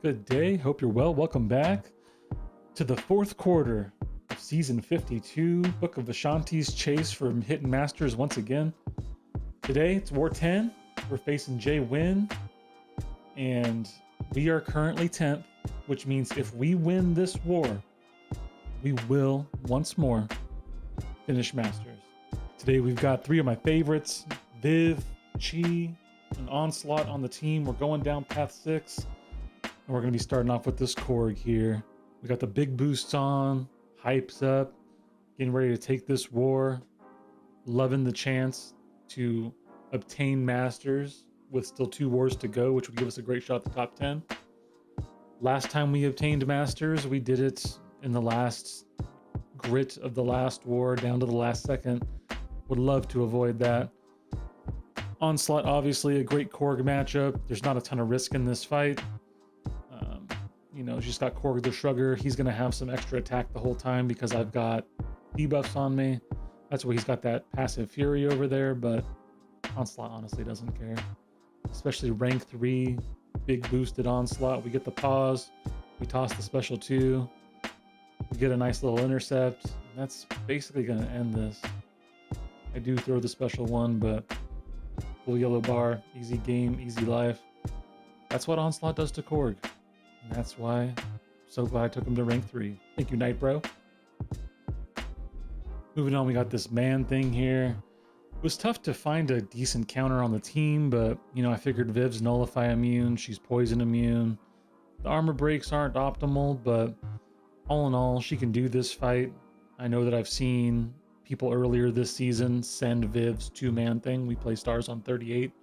Good day. Hope you're well. Welcome back to the fourth quarter of season 52, Book of Ashanti's chase for Hidden Masters once again. Today it's War 10. We're facing Jay Win, and we are currently 10th, which means if we win this war, we will once more finish Masters. Today we've got three of my favorites, Viv, Chee, and Onslaught on the team. We're going down path 6. And we're going to be starting off with this Korg here. We got the big boosts on, hypes up, getting ready to take this war, loving the chance to obtain Masters with still 2 wars to go, which would give us a great shot at the top 10. Last time we obtained Masters, we did it in the last grit of the last war, down to the last second. Would love to avoid that. Onslaught, obviously a great Korg matchup. There's not a ton of risk in this fight. You know, just got Korg the Shrugger. He's going to have some extra attack the whole time because I've got debuffs on me. That's why he's got that passive Fury over there, but Onslaught honestly doesn't care. Especially rank 3, big boosted Onslaught. We get the pause. We toss the special 2. We get a nice little intercept. And that's basically going to end this. I do throw the special 1, but full yellow bar, easy game, easy life. That's what Onslaught does to Korg. And that's why I'm so glad I took him to rank 3. Thank you, Night Bro. Moving on, we got this man thing here. It was tough to find a decent counter on the team, but, you know, I figured Viv's Nullify immune, she's poison immune. The armor breaks aren't optimal, but all in all, she can do this fight. I know that I've seen people earlier this season send Viv's 2-man thing. We play stars on 38.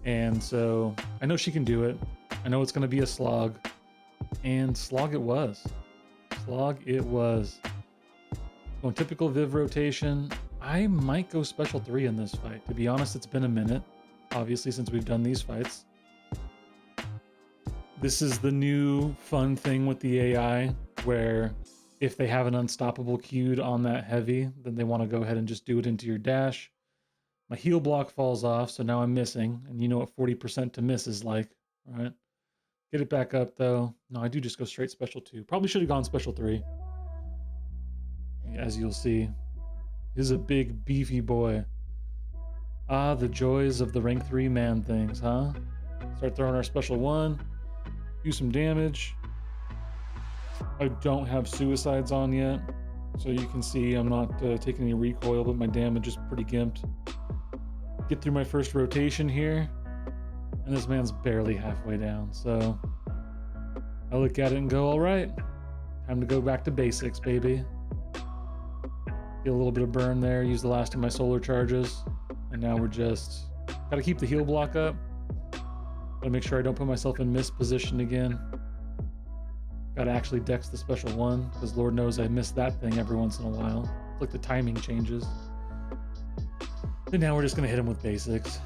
And so I know she can do it. I know it's going to be a slog, and slog it was. Slog it was. Going typical Viv rotation. I might go special 3 in this fight. To be honest, it's been a minute, obviously, since we've done these fights. This is the new fun thing with the AI, where if they have an unstoppable queued on that heavy, then they want to go ahead and just do it into your dash. My heal block falls off, so now I'm missing, and you know what 40% to miss is like, right? Get it back up, though. No, I do just go straight special 2. Probably should have gone special 3. As you'll see. He's a big, beefy boy. Ah, the joys of the rank 3 man things, huh? Start throwing our special 1. Do some damage. I don't have suicides on yet. So you can see I'm not taking any recoil, but my damage is pretty gimped. Get through my first rotation here. And this man's barely halfway down, so I look at it and go, all right, time to go back to basics, baby. Get a little bit of burn there, use the last of my solar charges, and now we're just, gotta keep the heal block up. Gotta make sure I don't put myself in miss position again. Gotta actually dex the special 1, because Lord knows I miss that thing every once in a while. It's like the timing changes. And now we're just gonna hit him with basics.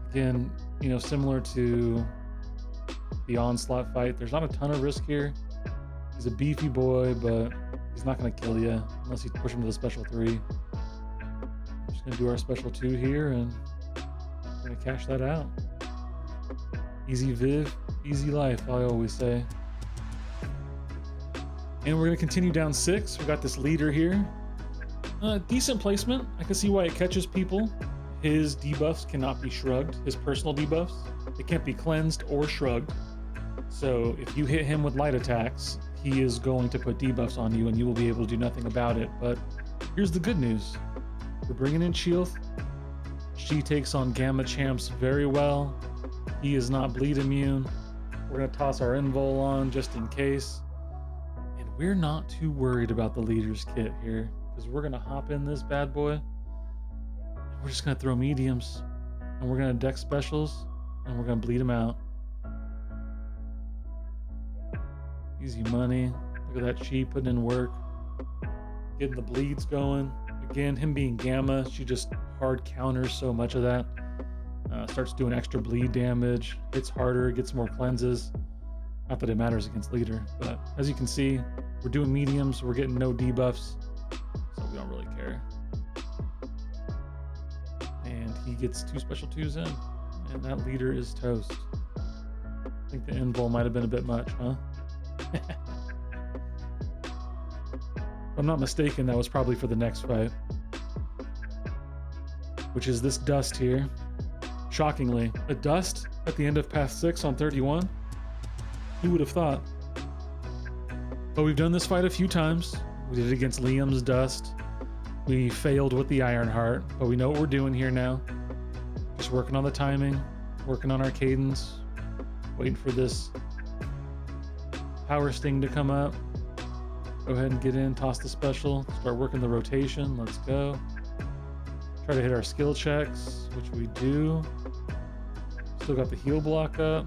Again, you know, similar to the Onslaught fight, there's not a ton of risk here. He's a beefy boy, but he's not going to kill you unless you push him to the special 3. I'm just going to do our special 2 here, and we're going to cash that out. Easy Viv, easy life, I always say. And we're going to continue down 6. We got this leader here. Decent placement. I can see why it catches people. His debuffs cannot be shrugged. His personal debuffs, they can't be cleansed or shrugged. So if you hit him with light attacks, he is going to put debuffs on you and you will be able to do nothing about it. But here's the good news. We're bringing in Shield. She takes on Gamma Champs very well. He is not bleed immune. We're going to toss our Invol on just in case. And we're not too worried about the leader's kit here, because we're going to hop in this bad boy. We're just going to throw mediums, and we're going to deck specials, and we're going to bleed them out. Easy money. Look at that Chee putting in work. Getting the bleeds going. Again, him being Gamma, she just hard counters so much of that. Starts doing extra bleed damage, hits harder, gets more cleanses. Not that it matters against leader, but as you can see, we're doing mediums, we're getting no debuffs, so we don't really care. And he gets 2 special 2s in, and that leader is toast. I think the invul might have been a bit much, huh? If I'm not mistaken, that was probably for the next fight, which is this dust here. Shockingly, a dust at the end of Path 6 on 31. Who would have thought? But we've done this fight a few times. We did it against Liam's dust. We failed with the Ironheart, but we know what we're doing here now. Just working on the timing, working on our cadence, waiting for this power sting to come up. Go ahead and get in, toss the special, start working the rotation. Let's go. Try to hit our skill checks, which we do. Still got the heal block up.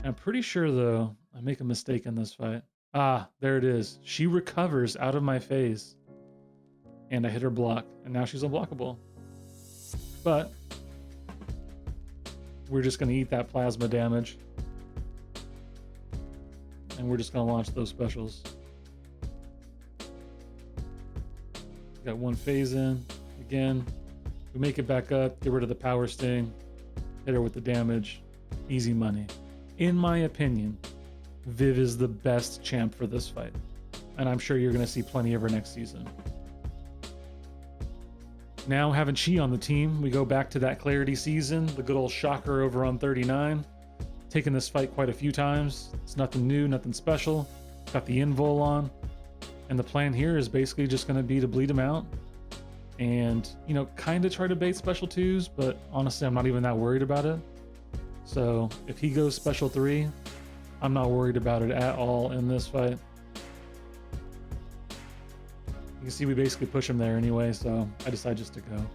I'm pretty sure, though, I make a mistake in this fight. Ah, there it is. She recovers out of my phase. And I hit her block, and now she's unblockable. But we're just going to eat that plasma damage. And we're just going to launch those specials. Got one phase in. Again, we make it back up, get rid of the power sting, hit her with the damage. Easy money. In my opinion, Viv is the best champ for this fight. And I'm sure you're going to see plenty of her next season. Now, having Chee on the team, we go back to that Clarity season, the good old shocker over on 39. Taken this fight quite a few times. It's nothing new, nothing special. Got the invul on. And the plan here is basically just going to be to bleed him out. And, you know, kind of try to bait special 2s, but honestly, I'm not even that worried about it. So if he goes special 3, I'm not worried about it at all in this fight. You can see we basically push him there anyway, so I decide just to go.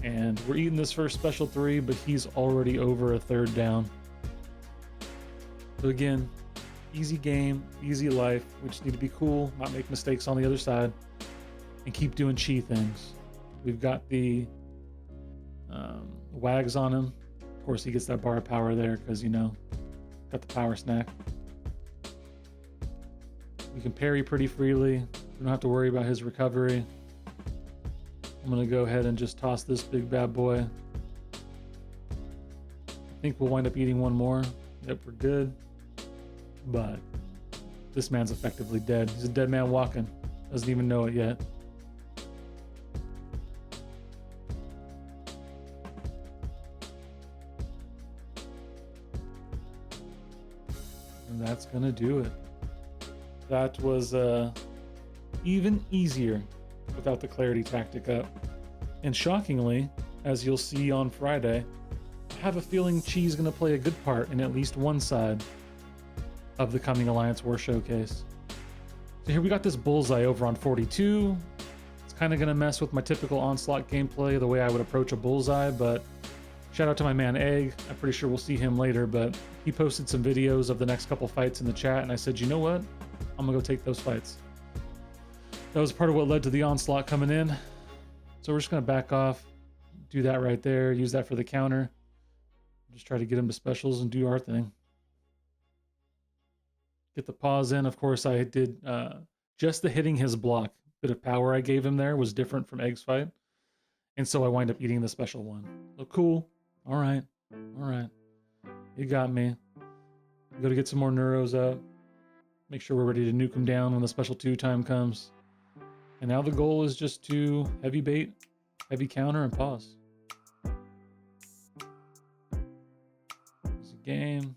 And we're eating this first special 3, but he's already over a 3rd down. So again, easy game, easy life. We just need to be cool, not make mistakes on the other side, and keep doing Chee things. We've got the wags on him. Of course, he gets that bar of power there because, you know, got the power snack. We can parry pretty freely. We don't have to worry about his recovery. I'm going to go ahead and just toss this big bad boy. I think we'll wind up eating one more. Yep, we're good. But this man's effectively dead. He's a dead man walking. Doesn't even know it yet. And that's going to do it. That was even easier without the Clarity tactic up. And shockingly, as you'll see on Friday, I have a feeling Chee's going to play a good part in at least one side of the coming Alliance War Showcase. So here we got this Bullseye over on 42. It's kind of going to mess with my typical Onslaught gameplay, the way I would approach a Bullseye, but shout out to my man Egg. I'm pretty sure we'll see him later, but he posted some videos of the next couple fights in the chat, and I said, you know what? I'm going to go take those fights. That was part of what led to the Onslaught coming in. So we're just going to back off, do that right there, use that for the counter. Just try to get him to specials and do our thing. Get the pause in. Of course, I did just the hitting his block. Bit of power I gave him there was different from Egg's fight. And so I wind up eating the special one. So cool. All right. All right. You got me. We got to get some more neuros up. Make sure we're ready to nuke him down when the special 2 time comes. And now the goal is just to heavy bait, heavy counter, and pause. It's a game.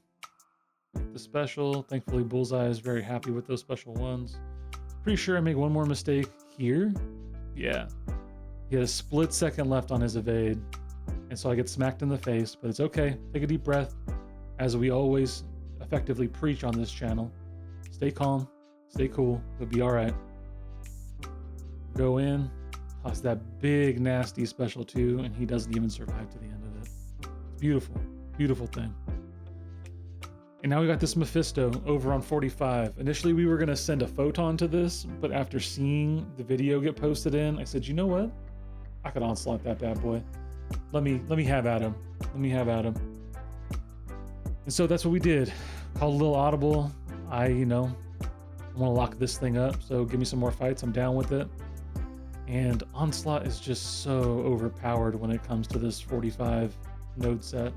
Get the special. Thankfully, Bullseye is very happy with those special ones. Pretty sure I make one more mistake here. Yeah. He had a split second left on his evade. And so I get smacked in the face, but it's okay. Take a deep breath. As we always effectively preach on this channel. Stay calm, stay cool, it'll be all right. Go in, toss that big nasty special 2, and he doesn't even survive to the end of it. It's beautiful, beautiful thing. And now we got this Mephisto over on 45. Initially we were gonna send a photon to this, but after seeing the video get posted in, I said, you know what? I could onslaught that bad boy. Let me have at him. Let me have at him. And so that's what we did. Called a little audible. I want to lock this thing up, so give me some more fights. I'm down with it. And Onslaught is just so overpowered when it comes to this 45 node set.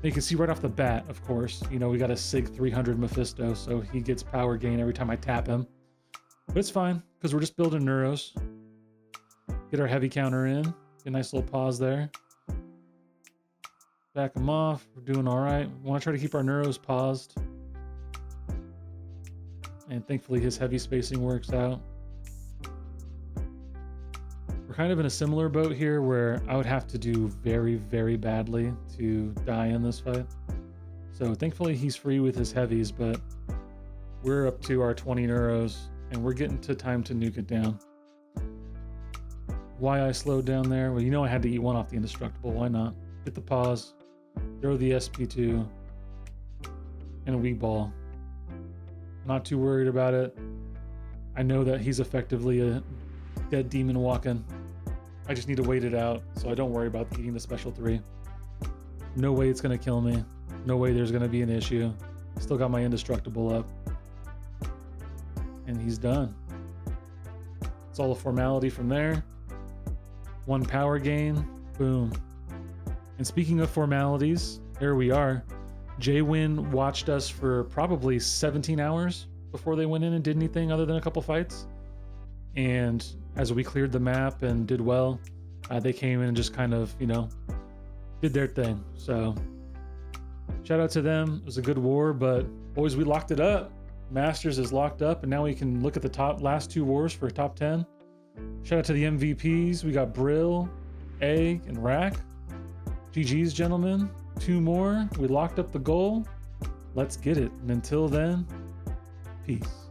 You can see right off the bat, of course, you know, we got a SIG 300 Mephisto, so he gets power gain every time I tap him. But it's fine, because we're just building neuros. Get our heavy counter in. Get a nice little pause there. Back him off. We're doing all right. We want to try to keep our neuros paused. And thankfully his heavy spacing works out. We're kind of in a similar boat here where I would have to do very, very badly to die in this fight. So thankfully he's free with his heavies, but we're up to our 20 neuros and we're getting to time to nuke it down. Why I slowed down there? Well, you know I had to eat one off the indestructible. Why not? Hit the pause, throw the SP2, and a weak ball. Not too worried about it. I know that he's effectively a dead demon walking. I just need to wait it out, so I don't worry about eating the special 3. No way it's going to kill me. No way there's going to be an issue. Still got my indestructible up. And he's done. It's all a formality from there. 1 power gain, boom. And speaking of formalities, there we are. J-Win watched us for probably 17 hours before they went in and did anything other than a couple fights. And as we cleared the map and did well, they came in and just kind of, you know, did their thing. So shout out to them. It was a good war, but boys, we locked it up. Masters is locked up, and now we can look at the last 2 wars for top 10. Shout out to the MVPs. We got Brill, Egg, and Rack. GG's, gentlemen. 2 more. We locked up the goal. Let's get it. And until then, peace.